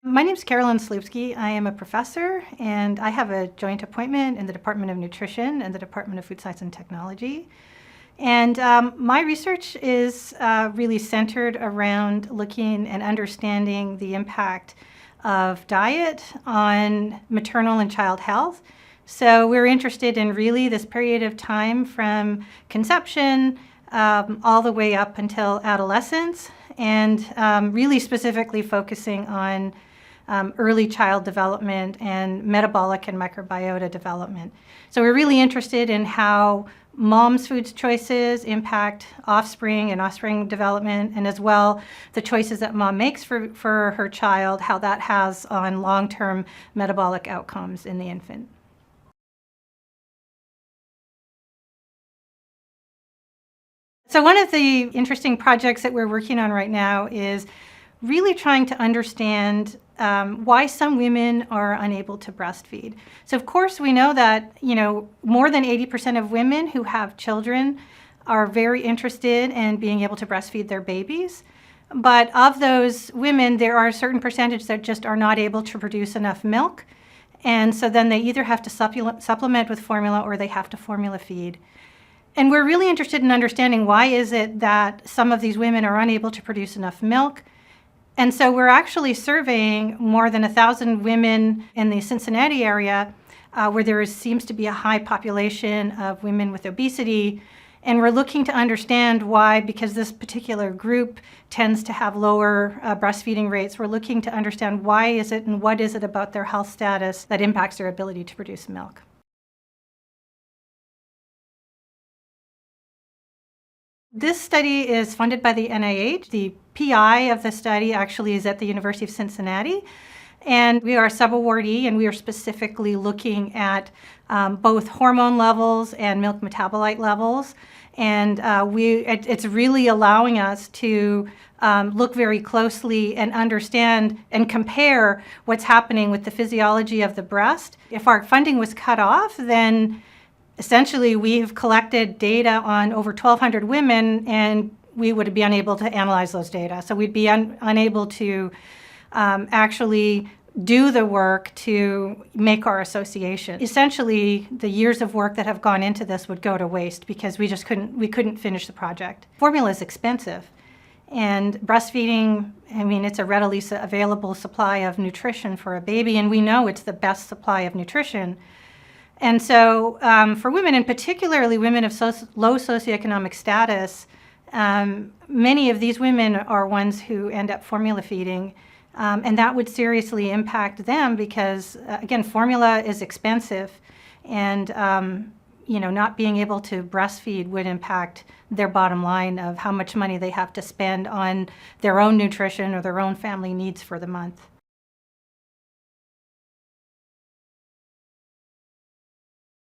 My name is Carolyn Slupsky. I am a professor, and I have a joint appointment in the Department of Nutrition and the Department of Food Science and Technology. And my research is really centered around looking and understanding the impact of diet on maternal and child health. So we're interested in really this period of time from conception all the way up until adolescence, and really specifically focusing on early child development and metabolic and microbiota development. So we're really interested in how mom's food choices impact offspring and offspring development, and as well the choices that mom makes for her child, how that has on long-term metabolic outcomes in the infant. So one of the interesting projects that we're working on right now is really trying to understand why some women are unable to breastfeed. So of course we know that, more than 80% of women who have children are very interested in being able to breastfeed their babies. But of those women, there are a certain percentage that just are not able to produce enough milk. And so then they either have to supplement with formula or they have to formula feed. And we're really interested in understanding why is it that some of these women are unable to produce enough milk. And so we're actually surveying more than 1,000 women in the Cincinnati area where there seems to be a high population of women with obesity. And we're looking to understand why, because this particular group tends to have lower breastfeeding rates. We're looking to understand why is it and what is it about their health status that impacts their ability to produce milk. This study is funded by the NIH. The PI of the study actually is at the University of Cincinnati, and we are a sub-awardee, and we are specifically looking at both hormone levels and milk metabolite levels. And it's really allowing us to look very closely and understand and compare what's happening with the physiology of the breast. If our funding was cut off, then essentially, we've collected data on over 1,200 women, and we would be unable to analyze those data. So we'd be unable to actually do the work to make our association. Essentially, the years of work that have gone into this would go to waste because we couldn't finish the project. Formula is expensive, and breastfeeding, it's a readily available supply of nutrition for a baby, and we know it's the best supply of nutrition. And so for women, and particularly women of low socioeconomic status, many of these women are ones who end up formula feeding, and that would seriously impact them because, again, formula is expensive, and not being able to breastfeed would impact their bottom line of how much money they have to spend on their own nutrition or their own family needs for the month.